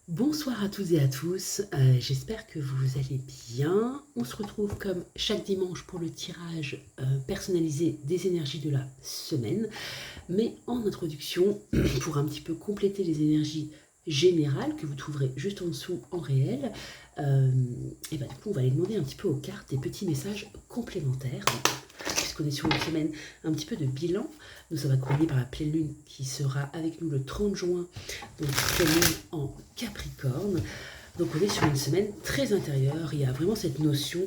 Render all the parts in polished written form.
Bonsoir à toutes et à tous, j'espère que vous allez bien. On se retrouve comme chaque dimanche pour le tirage personnalisé des énergies de la semaine. Mais en introduction, pour un petit peu compléter les énergies générales que vous trouverez juste en dessous en réel, et du coup on va aller demander un petit peu aux cartes des petits messages complémentaires. Puisqu'on est sur une semaine un petit peu de bilan, nous sommes accompagnés par la pleine lune qui sera avec nous le 30 juin, donc pleine lune en Capricorne. Donc on est sur une semaine très intérieure, il y a vraiment cette notion.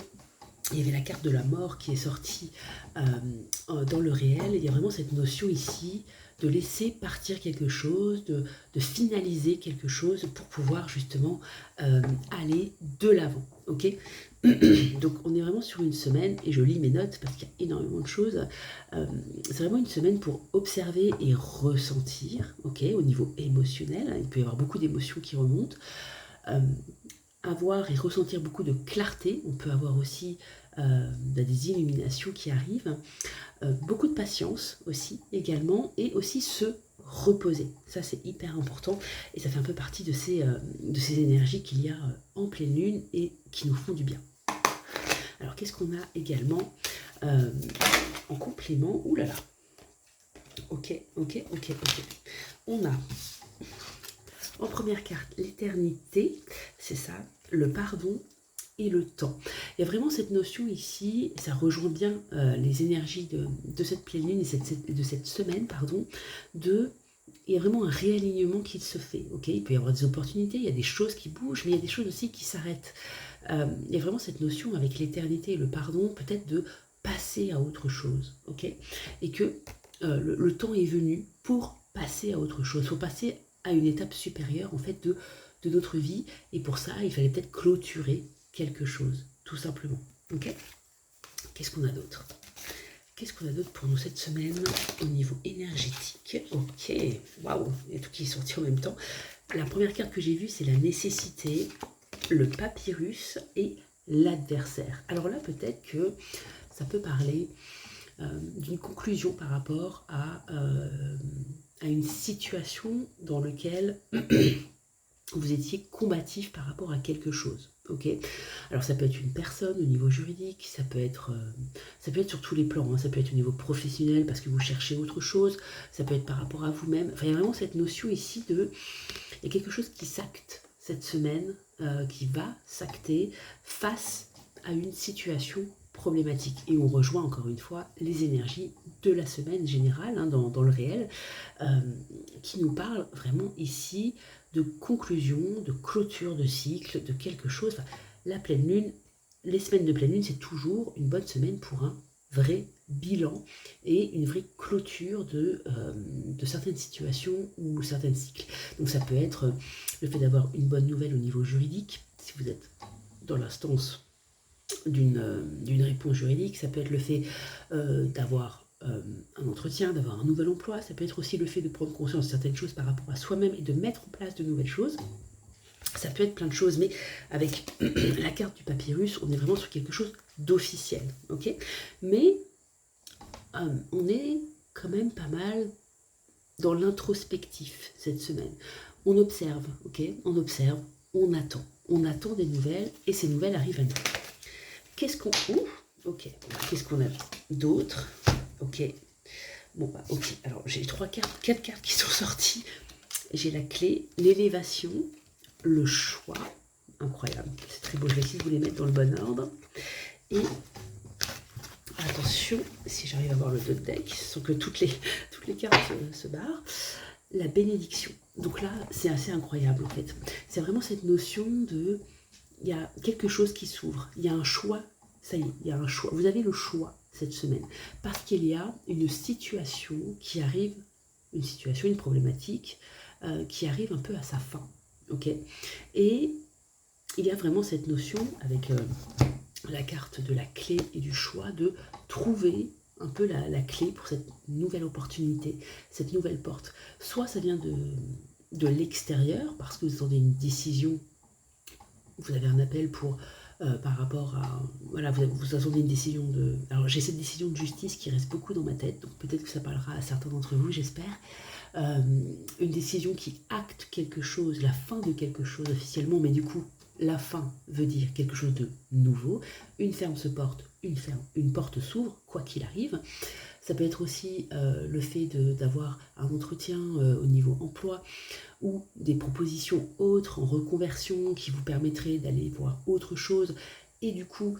Il y avait la carte de la mort qui est sortie dans le réel. Il y a vraiment cette notion ici de laisser partir quelque chose, de finaliser quelque chose pour pouvoir justement aller de l'avant. Ok. Donc on est vraiment sur une semaine, et je lis mes notes parce qu'il y a énormément de choses. C'est vraiment une semaine pour observer et ressentir, ok, au niveau émotionnel. Il peut y avoir beaucoup d'émotions qui remontent. Avoir et ressentir beaucoup de clarté. On peut avoir aussi des illuminations qui arrivent. Beaucoup de patience aussi également, et aussi se reposer. Ça c'est hyper important, et ça fait un peu partie de ces énergies qu'il y a en pleine lune et qui nous font du bien. Alors qu'est-ce qu'on a également en complément? Ouh là là. Ok. On a en première carte l'éternité, c'est ça, le pardon et le temps. Il y a vraiment cette notion ici, et ça rejoint bien les énergies de cette pleine lune et de cette semaine, il y a vraiment un réalignement qui se fait. Okay, il peut y avoir des opportunités, il y a des choses qui bougent, mais il y a des choses aussi qui s'arrêtent. Il y a vraiment cette notion avec l'éternité et le pardon, peut-être de passer à autre chose. Okay, et que le temps est venu pour passer à autre chose, pour passer à une étape supérieure en fait de notre vie, et pour ça il fallait peut-être clôturer quelque chose, tout simplement. Ok. Qu'est-ce qu'on a d'autre? Qu'est-ce qu'on a d'autre pour nous cette semaine au niveau énergétique? Ok, waouh, il y a tout qui est sorti en même temps. La première carte que j'ai vue, c'est la nécessité, le papyrus et l'adversaire. Alors là, peut-être que ça peut parler d'une conclusion par rapport à une situation dans laquelle vous étiez combatif par rapport à quelque chose. Ok. Alors ça peut être une personne au niveau juridique, ça peut être sur tous les plans, hein. Ça peut être au niveau professionnel parce que vous cherchez autre chose, ça peut être par rapport à vous-même. Enfin, il y a vraiment cette notion ici il y a quelque chose qui s'acte cette semaine, qui va s'acter face à une situation problématique. Et on rejoint encore une fois les énergies de la semaine générale, hein, dans le réel, qui nous parle vraiment ici de conclusion, de clôture de cycle, de quelque chose. Enfin, la pleine lune, les semaines de pleine lune, c'est toujours une bonne semaine pour un vrai bilan et une vraie clôture de certaines situations ou certains cycles. Donc ça peut être le fait d'avoir une bonne nouvelle au niveau juridique, si vous êtes dans l'instance d'une réponse juridique, ça peut être le fait d'avoir un entretien, d'avoir un nouvel emploi, ça peut être aussi le fait de prendre conscience de certaines choses par rapport à soi-même et de mettre en place de nouvelles choses. Ça peut être plein de choses, mais avec la carte du papyrus, on est vraiment sur quelque chose d'officiel, ok. Mais on est quand même pas mal dans l'introspectif cette semaine. On observe, ok, on observe, on attend des nouvelles, et ces nouvelles arrivent à nous. Qu'est-ce qu'on... ok, qu'est-ce qu'on a d'autre? Ok, bon bah ok, alors j'ai 4 cartes qui sont sorties. J'ai la clé, l'élévation, le choix, incroyable, c'est très beau, je vais essayer de vous les mettre dans le bon ordre. Et attention, si j'arrive à voir le deux de deck, sans que toutes les cartes se barrent, la bénédiction. Donc là, c'est assez incroyable en fait. C'est vraiment cette notion de... Il y a quelque chose qui s'ouvre, il y a un choix, ça y est, il y a un choix. Vous avez le choix cette semaine, parce qu'il y a une situation qui arrive, une problématique qui arrive un peu à sa fin. Ok. Et il y a vraiment cette notion, avec la carte de la clé et du choix, de trouver un peu la clé pour cette nouvelle opportunité, cette nouvelle porte. Soit ça vient de l'extérieur, parce que vous attendez une décision, vous avez un appel pour par rapport à... Voilà, vous attendez une décision de... Alors j'ai cette décision de justice qui reste beaucoup dans ma tête, donc peut-être que ça parlera à certains d'entre vous, j'espère. une décision qui acte quelque chose, la fin de quelque chose officiellement, mais du coup, la fin veut dire quelque chose de nouveau. Une ferme se porte, une porte s'ouvre, quoi qu'il arrive. Ça peut être aussi le fait d'avoir un entretien au niveau emploi ou des propositions autres en reconversion qui vous permettraient d'aller voir autre chose. Et du coup,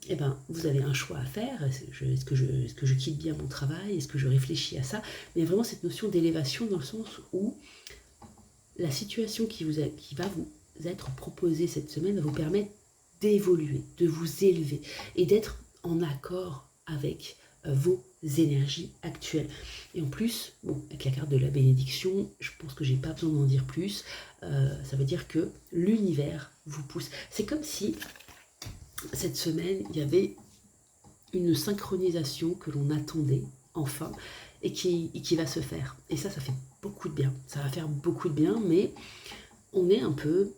eh ben, vous avez un choix à faire. Est-ce que je quitte bien mon travail? Est-ce que je réfléchis à ça? Mais il y a vraiment cette notion d'élévation dans le sens où la situation qui va vous être proposée cette semaine va vous permettre d'évoluer, de vous élever et d'être en accord avec vos énergies actuelles. Et en plus, bon, avec la carte de la bénédiction, je pense que j'ai pas besoin d'en dire plus. Ça veut dire que l'univers vous pousse. C'est comme si cette semaine, il y avait une synchronisation que l'on attendait enfin et qui va se faire. Et ça fait beaucoup de bien. Ça va faire beaucoup de bien, mais on est un peu...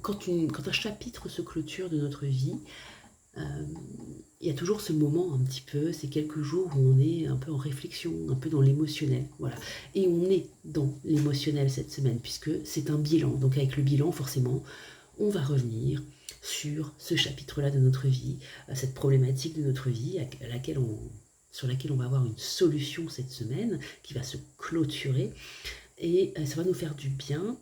Quand un chapitre se clôture de notre vie, il y a toujours ce moment un petit peu, ces quelques jours où on est un peu en réflexion, un peu dans l'émotionnel, voilà. Et on est dans l'émotionnel cette semaine, puisque c'est un bilan. Donc avec le bilan, forcément, on va revenir sur ce chapitre-là de notre vie, cette problématique de notre vie sur laquelle on va avoir une solution cette semaine, qui va se clôturer, et ça va nous faire du bien.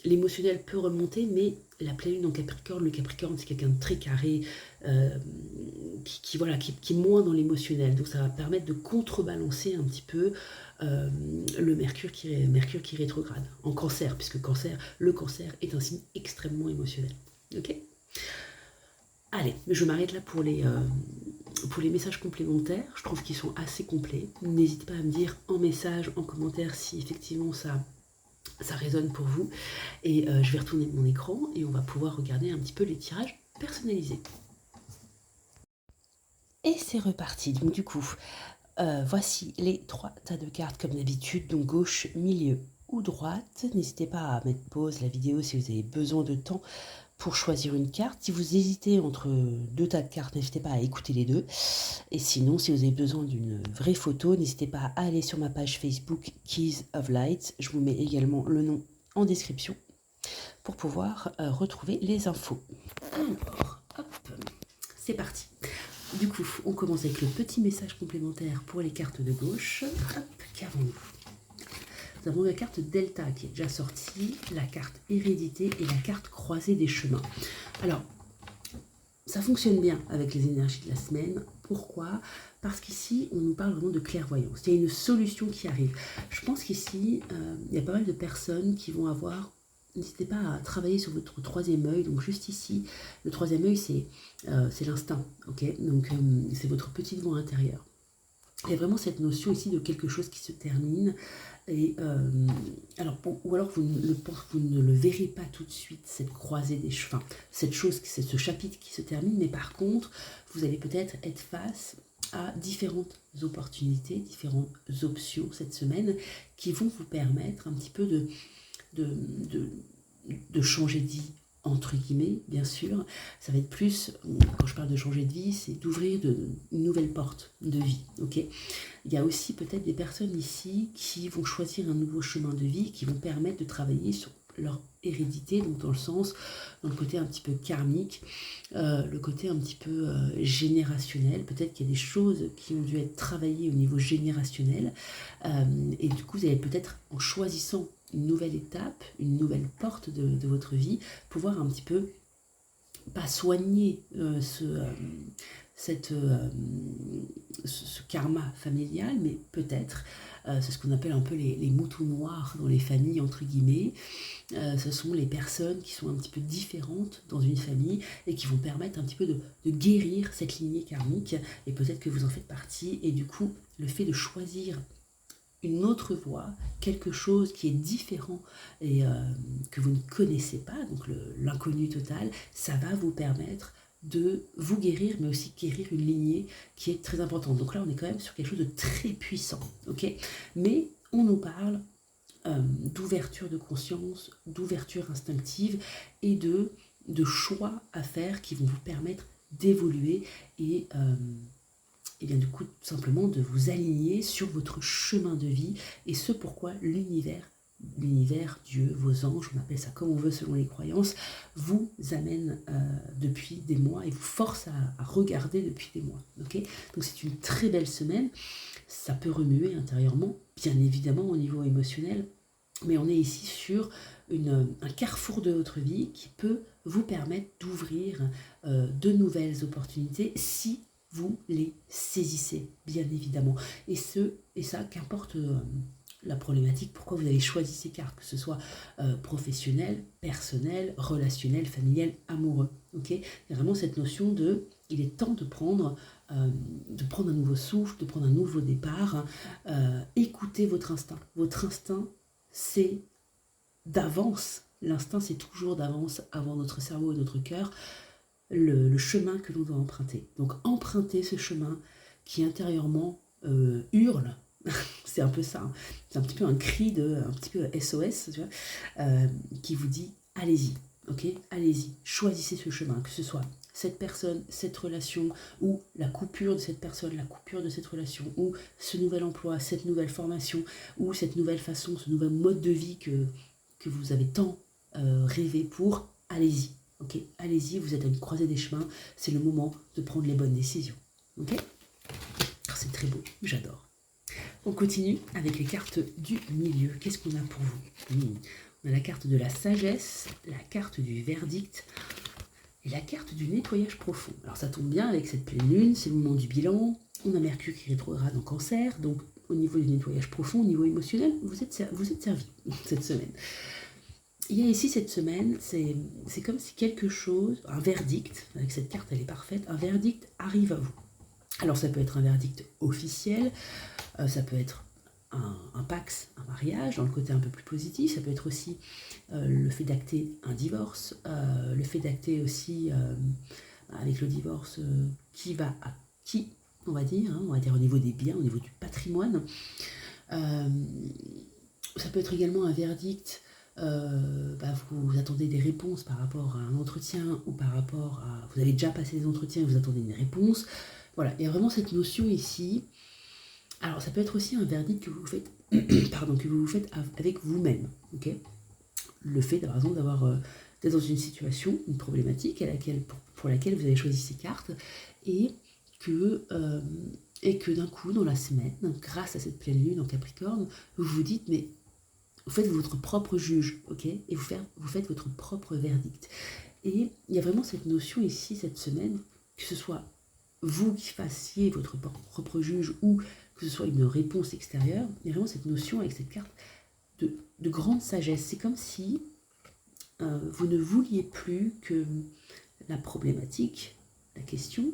L'émotionnel peut remonter, mais la pleine lune en Capricorne, le Capricorne c'est quelqu'un de très carré, qui est moins dans l'émotionnel. Donc ça va permettre de contrebalancer un petit peu le Mercure qui rétrograde en Cancer, puisque le Cancer est un signe extrêmement émotionnel. Ok ? Allez, je m'arrête là pour les messages complémentaires. Je trouve qu'ils sont assez complets. N'hésitez pas à me dire en message, en commentaire, si effectivement ça résonne pour vous. Et je vais retourner mon écran et on va pouvoir regarder un petit peu les tirages personnalisés. Et c'est reparti. Donc du coup, voici les 3 tas de cartes comme d'habitude. Donc gauche, milieu ou droite. N'hésitez pas à mettre pause la vidéo si vous avez besoin de temps pour choisir une carte. Si vous hésitez entre 2 tas de cartes, n'hésitez pas à écouter les deux. Et sinon, si vous avez besoin d'une vraie photo, n'hésitez pas à aller sur ma page Facebook Keys of Light. Je vous mets également le nom en description pour pouvoir retrouver les infos. Alors, hop, c'est parti. Du coup, on commence avec le petit message complémentaire pour les cartes de gauche. Hop, qu'avons-nous ? Nous avons la carte Delta qui est déjà sortie, la carte Hérédité et la carte Croisée des chemins. Alors, ça fonctionne bien avec les énergies de la semaine. Pourquoi ? Parce qu'ici, on nous parle vraiment de clairvoyance. Il y a une solution qui arrive. Je pense qu'ici, il y a pas mal de personnes qui vont avoir... N'hésitez pas à travailler sur votre troisième œil. Donc juste ici, le troisième œil, c'est l'instinct. Okay, donc c'est votre petite voix intérieure. Il y a vraiment cette notion ici de quelque chose qui se termine. Et ou alors vous ne le verrez pas tout de suite, cette croisée des chemins, cette chose, c'est ce chapitre qui se termine, mais par contre, vous allez peut-être être face à différentes opportunités, différentes options cette semaine qui vont vous permettre un petit peu de changer de vie, entre guillemets, bien sûr. Ça va être plus, quand je parle de changer de vie, c'est d'ouvrir une nouvelle porte de vie, ok ? Il y a aussi peut-être des personnes ici qui vont choisir un nouveau chemin de vie, qui vont permettre de travailler sur leur hérédité, donc dans le côté un petit peu karmique, le côté un petit peu générationnel. Peut-être qu'il y a des choses qui ont dû être travaillées au niveau générationnel, et du coup vous allez peut-être, en choisissant une nouvelle étape, une nouvelle porte de votre vie, pouvoir un petit peu, pas soigner ce karma familial, mais peut-être, c'est ce qu'on appelle un peu les moutons noirs dans les familles, entre guillemets. Ce sont les personnes qui sont un petit peu différentes dans une famille et qui vont permettre un petit peu de guérir cette lignée karmique, et peut-être que vous en faites partie, et du coup, le fait de choisir une autre voie, quelque chose qui est différent et que vous ne connaissez pas, donc l'inconnu total, ça va vous permettre de vous guérir, mais aussi guérir une lignée qui est très importante. Donc là, on est quand même sur quelque chose de très puissant, ok ? Mais on nous parle d'ouverture de conscience, d'ouverture instinctive et de choix à faire qui vont vous permettre d'évoluer et et bien du coup, tout simplement de vous aligner sur votre chemin de vie et ce pourquoi l'univers, Dieu, vos anges, on appelle ça comme on veut selon les croyances, vous amène depuis des mois et vous force à regarder depuis des mois. Okay, donc c'est une très belle semaine, ça peut remuer intérieurement, bien évidemment au niveau émotionnel, mais on est ici sur un carrefour de votre vie qui peut vous permettre d'ouvrir de nouvelles opportunités si vous les saisissez, bien évidemment. Et ça, qu'importe la problématique, pourquoi vous avez choisi ces cartes, que ce soit professionnel, personnel, relationnel, familial, amoureux. Okay, il y a vraiment cette notion de, il est temps de prendre un nouveau souffle, de prendre un nouveau départ. Écoutez votre instinct. Votre instinct, c'est d'avance. L'instinct, c'est toujours d'avance avant notre cerveau et notre cœur, le chemin que l'on doit emprunter. Donc empruntez ce chemin qui intérieurement hurle. C'est un peu ça, hein. C'est un petit peu un cri un petit peu SOS, tu vois, qui vous dit allez-y, ok, allez-y, choisissez ce chemin, que ce soit cette personne, cette relation, ou la coupure de cette personne, la coupure de cette relation, ou ce nouvel emploi, cette nouvelle formation, ou cette nouvelle façon, ce nouvel mode de vie que vous avez tant rêvé pour, allez-y, ok, allez-y, vous êtes à une croisée des chemins, c'est le moment de prendre les bonnes décisions, ok. C'est très beau, j'adore. On continue avec les cartes du milieu. Qu'est-ce qu'on a pour vous? On a la carte de la sagesse, la carte du verdict et la carte du nettoyage profond. Alors ça tombe bien avec cette pleine lune, c'est le moment du bilan. On a Mercure qui rétrograde en Cancer, donc au niveau du nettoyage profond, au niveau émotionnel, vous êtes servi cette semaine. Il y a ici cette semaine, c'est comme si quelque chose, un verdict, avec cette carte elle est parfaite, un verdict arrive à vous. Alors ça peut être un verdict officiel, ça peut être un pax, un mariage, dans le côté un peu plus positif, ça peut être aussi le fait d'acter un divorce, le fait d'acter aussi, avec le divorce, qui va à qui, on va dire au niveau des biens, au niveau du patrimoine. Ça peut être également un verdict, vous attendez des réponses par rapport à un entretien, ou par rapport à... Vous avez déjà passé des entretiens et vous attendez une réponse. Voilà, il y a vraiment cette notion ici. Alors, ça peut être aussi un verdict que vous faites, que vous faites avec vous-même. Okay, le fait, par exemple, d'être dans une situation, une problématique pour laquelle vous avez choisi ces cartes, et que d'un coup, dans la semaine, grâce à cette pleine lune en Capricorne, vous vous dites, mais vous faites votre propre juge, ok, et vous faites votre propre verdict. Et il y a vraiment cette notion ici, cette semaine, que ce soit vous qui fassiez votre propre juge ou que ce soit une réponse extérieure, il y a vraiment cette notion avec cette carte de grande sagesse. C'est comme si vous ne vouliez plus que la problématique, la question,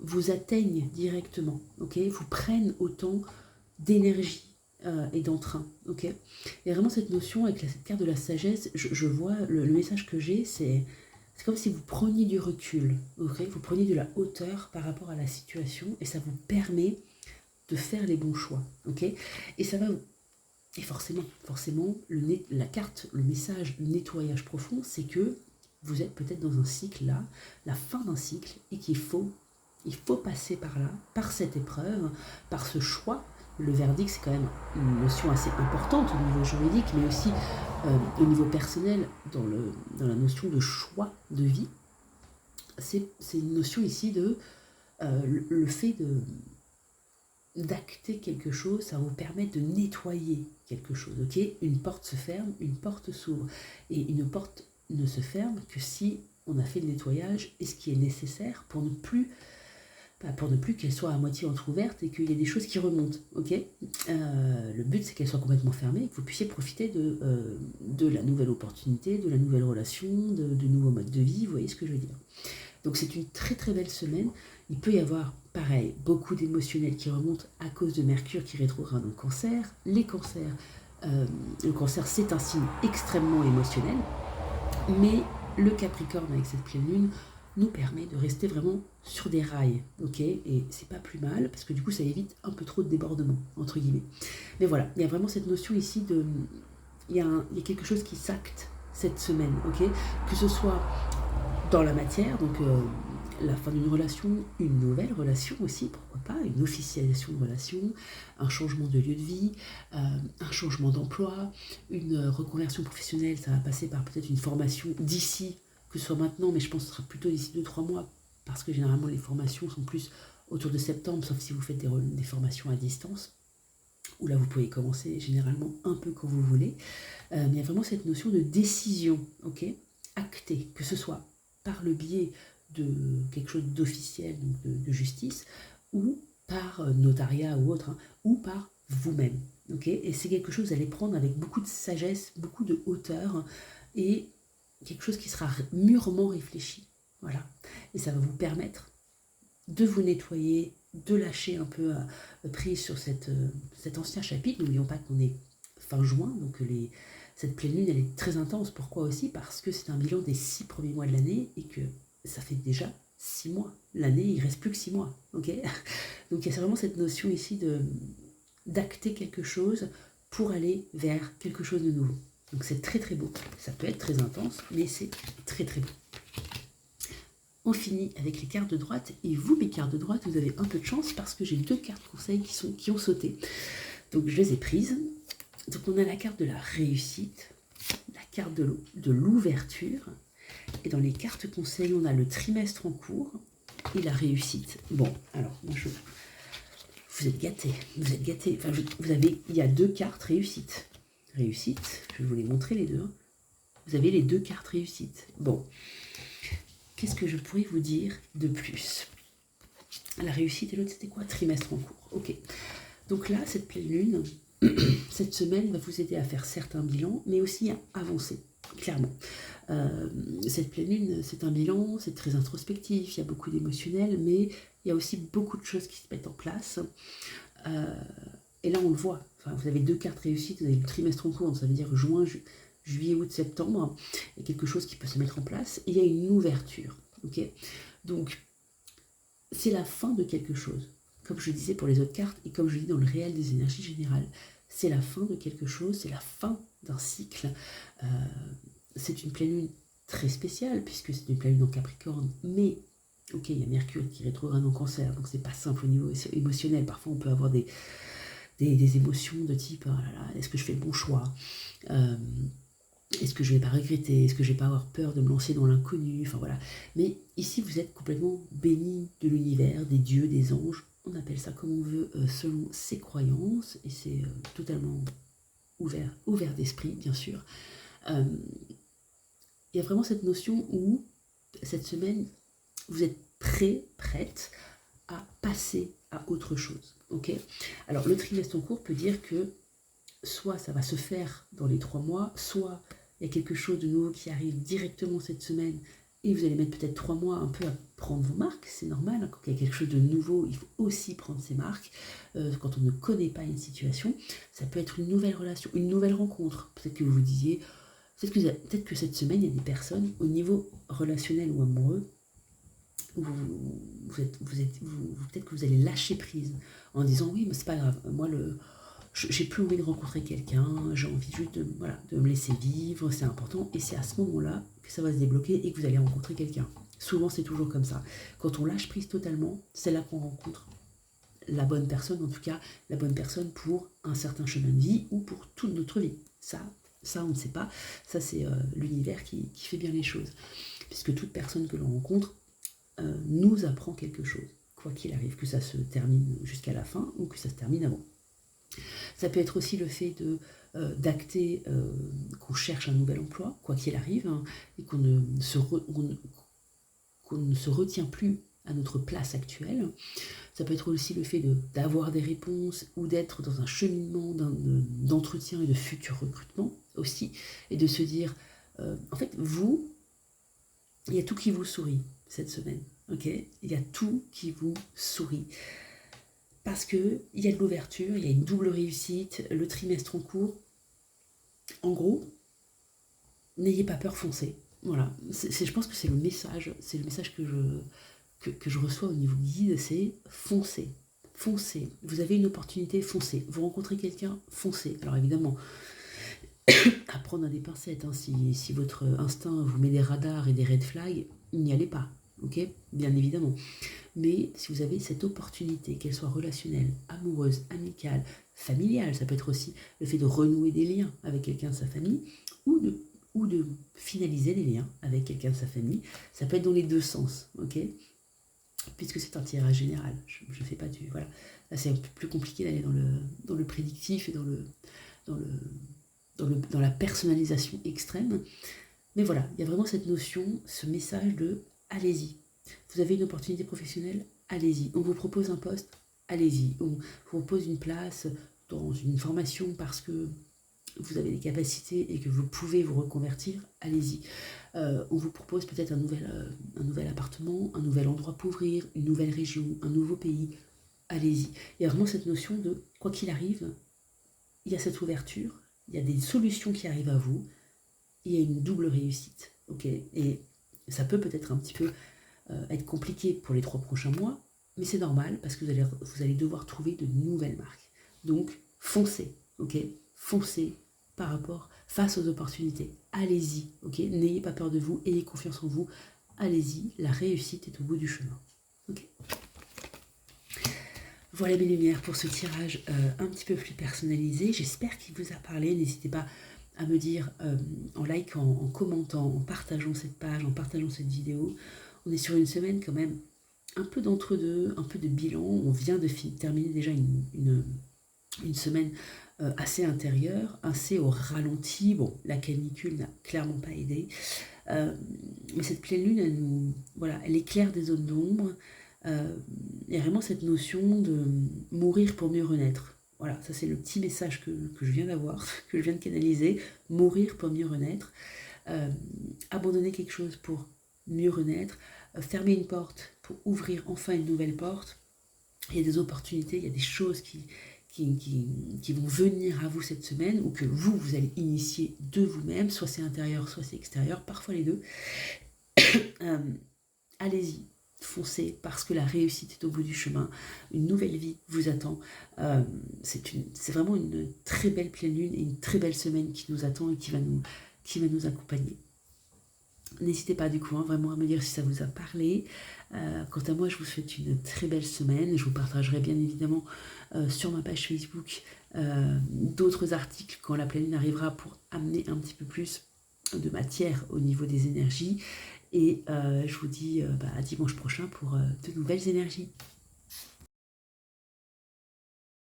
vous atteigne directement, ok, vous prenne autant d'énergie et d'entrain, ok. Il y a vraiment cette notion avec cette carte de la sagesse, je vois, le message que j'ai, c'est comme si vous preniez du recul, okay, vous preniez de la hauteur par rapport à la situation et ça vous permet de faire les bons choix, ok. Et ça va, et forcément, la carte, le message, le nettoyage profond, c'est que vous êtes peut-être dans un cycle là, la fin d'un cycle, et qu'il faut passer par là, par cette épreuve, par ce choix. Le verdict, c'est quand même une notion assez importante au niveau juridique, mais aussi au niveau personnel, dans la notion de choix de vie. C'est une notion ici de le fait d'acter quelque chose, ça va vous permettre de nettoyer quelque chose, ok. Une porte se ferme, une porte s'ouvre, et une porte ne se ferme que si on a fait le nettoyage et ce qui est nécessaire pour ne plus qu'elle soit à moitié entrouverte et qu'il y ait des choses qui remontent, ok. Le but, c'est qu'elle soit complètement fermée et que vous puissiez profiter de la nouvelle opportunité, de la nouvelle relation, de nouveaux modes de vie, vous voyez ce que je veux dire. Donc c'est une très très belle semaine. Il peut y avoir, pareil, beaucoup d'émotionnels qui remontent à cause de Mercure qui rétrograde en Cancer. Les cancers, le Cancer, c'est un signe extrêmement émotionnel, mais le Capricorne avec cette pleine lune nous permet de rester vraiment sur des rails, ok, et c'est pas plus mal, parce que du coup ça évite un peu trop de débordement, entre guillemets. Mais voilà, il y a vraiment cette notion ici il y a quelque chose qui s'acte cette semaine, ok, que ce soit dans la matière, donc la fin d'une relation, une nouvelle relation aussi, pourquoi pas, une officialisation de relation, un changement de lieu de vie, un changement d'emploi, une reconversion professionnelle, ça va passer par peut-être une formation d'ici, que ce soit maintenant, mais je pense que ce sera plutôt d'ici 2-3 mois, parce que généralement les formations sont plus autour de septembre, sauf si vous faites des formations à distance, où là vous pouvez commencer généralement un peu quand vous voulez. Mais il y a vraiment cette notion de décision, ok, actée, que ce soit par le biais de quelque chose d'officiel, donc de justice, ou par notariat ou autre, hein, ou par vous-même. Ok, et c'est quelque chose que vous allez prendre avec beaucoup de sagesse, beaucoup de hauteur, hein, et quelque chose qui sera mûrement réfléchi. Voilà. Et ça va vous permettre de vous nettoyer, de lâcher un peu prise sur cet ancien chapitre. N'oublions pas qu'on est fin juin, donc cette pleine lune, elle est très intense. Pourquoi aussi? Parce que c'est un bilan des 6 premiers mois de l'année et que ça fait déjà 6 mois. L'année, il ne reste plus que 6 mois. Okay, donc il y a vraiment cette notion ici d'acter quelque chose pour aller vers quelque chose de nouveau. Donc c'est très très beau. Ça peut être très intense, mais c'est très très beau. On finit avec les cartes de droite. Et vous, mes cartes de droite, vous avez un peu de chance parce que j'ai 2 cartes conseils qui ont sauté. Donc je les ai prises. Donc on a la carte de la réussite, la carte de l'ouverture. Et dans les cartes conseils, on a le trimestre en cours et la réussite. Bon, alors, moi vous êtes gâtés. Vous êtes gâtés. Enfin, il y a 2 cartes réussite. Réussite, je vais vous les montrer les deux. Hein. Vous avez les 2 cartes réussite. Bon. Qu'est-ce que je pourrais vous dire de plus? La réussite et l'autre, c'était quoi? Trimestre en cours. Ok. Donc là, cette pleine lune, cette semaine va vous aider à faire certains bilans, mais aussi à avancer, clairement. Cette pleine lune, c'est un bilan, c'est très introspectif, il y a beaucoup d'émotionnel, mais il y a aussi beaucoup de choses qui se mettent en place. Et là, on le voit. Enfin, vous avez 2 cartes réussites, vous avez le trimestre en cours, donc ça veut dire juin, juillet, août, septembre, il y a quelque chose qui peut se mettre en place, et il y a une ouverture. Okay, donc, c'est la fin de quelque chose. Comme je disais pour les autres cartes, et comme je dis dans le réel des énergies générales, c'est la fin de quelque chose, c'est la fin d'un cycle. C'est une pleine lune très spéciale, puisque c'est une pleine lune en Capricorne, mais, ok, il y a Mercure qui rétrograde en Cancer, donc c'est pas simple au niveau émotionnel. Parfois, on peut avoir des émotions de type, oh là là, est-ce que je fais le bon choix? Est-ce que je ne vais pas regretter? Est-ce que je ne vais pas avoir peur de me lancer dans l'inconnu? Enfin voilà. Mais ici, vous êtes complètement béni de l'univers, des dieux, des anges. On appelle ça comme on veut, selon ses croyances. Et c'est totalement ouvert d'esprit, bien sûr. Il y a vraiment cette notion où, cette semaine, vous êtes prête à passer à autre chose. Okay, alors, le trimestre en cours peut dire que soit ça va se faire dans les 3 mois, soit il y a quelque chose de nouveau qui arrive directement cette semaine et vous allez mettre peut-être 3 mois un peu à prendre vos marques, c'est normal, quand il y a quelque chose de nouveau, il faut aussi prendre ses marques. Quand on ne connaît pas une situation, ça peut être une nouvelle relation, une nouvelle rencontre. Peut-être que vous vous disiez, peut-être que cette semaine, il y a des personnes au niveau relationnel ou amoureux, où peut-être que vous allez lâcher prise en disant oui, mais c'est pas grave, moi j'ai plus envie de rencontrer quelqu'un, j'ai envie juste de me laisser vivre, c'est important. Et c'est à ce moment-là que ça va se débloquer et que vous allez rencontrer quelqu'un. Souvent, c'est toujours comme ça. Quand on lâche prise totalement, c'est là qu'on rencontre la bonne personne, en tout cas, la bonne personne pour un certain chemin de vie ou pour toute notre vie. Ça on ne sait pas. Ça, c'est l'univers qui fait bien les choses. Puisque toute personne que l'on rencontre nous apprend quelque chose. Quoi qu'il arrive, que ça se termine jusqu'à la fin ou que ça se termine avant. Ça peut être aussi le fait d'acter qu'on cherche un nouvel emploi, quoi qu'il arrive, hein, et qu'on ne se retient plus à notre place actuelle. Ça peut être aussi le fait d'avoir des réponses ou d'être dans un cheminement d'entretien et de futur recrutement aussi, et de se dire, en fait, il y a tout qui vous sourit cette semaine, ok? Il y a tout qui vous sourit. Parce qu'il y a de l'ouverture, il y a une double réussite, le trimestre en cours. En gros, n'ayez pas peur, foncez. Voilà, je pense que c'est le message que je reçois au niveau guide, c'est foncez. Foncez. Vous avez une opportunité, foncez. Vous rencontrez quelqu'un, foncez. Alors évidemment, à prendre à des pincettes, hein, si votre instinct vous met des radars et des red flags, n'y allez pas. ok, bien évidemment. Mais si vous avez cette opportunité, qu'elle soit relationnelle, amoureuse, amicale, familiale, ça peut être aussi le fait de renouer des liens avec quelqu'un de sa famille, ou de finaliser les liens avec quelqu'un de sa famille, ça peut être dans les deux sens, ok, puisque c'est un tirage général, je ne fais pas du... Voilà, là c'est un peu plus compliqué d'aller dans le prédictif et dans la personnalisation extrême, mais voilà, il y a vraiment cette notion, ce message de allez-y. Vous avez une opportunité professionnelle, allez-y. On vous propose un poste, allez-y. On vous propose une place dans une formation parce que vous avez des capacités et que vous pouvez vous reconvertir, allez-y. On vous propose peut-être un nouvel appartement, un nouvel endroit pour ouvrir, une nouvelle région, un nouveau pays, allez-y. Il y a vraiment cette notion de, quoi qu'il arrive, il y a cette ouverture, il y a des solutions qui arrivent à vous, il y a une double réussite, ok. Et ça peut peut-être un petit peu être compliqué pour les 3 prochains mois, mais c'est normal parce que vous allez devoir trouver de nouvelles marques. Donc, foncez, ok. Foncez face aux opportunités. Allez-y, ok. N'ayez pas peur de vous, ayez confiance en vous. Allez-y, la réussite est au bout du chemin, ok. Voilà mes lumières pour ce tirage un petit peu plus personnalisé. J'espère qu'il vous a parlé. N'hésitez pas à me dire en like, en commentant, en partageant cette page, en partageant cette vidéo. On est sur une semaine quand même un peu d'entre-deux, un peu de bilan. On vient de terminer déjà une semaine assez intérieure, assez au ralenti. Bon, la canicule n'a clairement pas aidé. Mais cette pleine lune, elle éclaire des zones d'ombre. Il y a vraiment cette notion de mourir pour mieux renaître. Voilà, ça c'est le petit message que je viens d'avoir, que je viens de canaliser. Mourir pour mieux renaître. Abandonner quelque chose pour mieux renaître. Fermer une porte pour ouvrir enfin une nouvelle porte. Il y a des opportunités, il y a des choses qui vont venir à vous cette semaine, ou que vous allez initier de vous-même, soit c'est intérieur, soit c'est extérieur, parfois les deux. Allez-y, foncez, parce que la réussite est au bout du chemin. Une nouvelle vie vous attend. C'est vraiment une très belle pleine lune et une très belle semaine qui nous attend et qui va nous accompagner. N'hésitez pas du coup vraiment à me dire si ça vous a parlé. Quant à moi, je vous souhaite une très belle semaine. Je vous partagerai bien évidemment sur ma page Facebook d'autres articles quand la pleine lune arrivera pour amener un petit peu plus de matière au niveau des énergies. Et je vous dis à dimanche prochain pour de nouvelles énergies.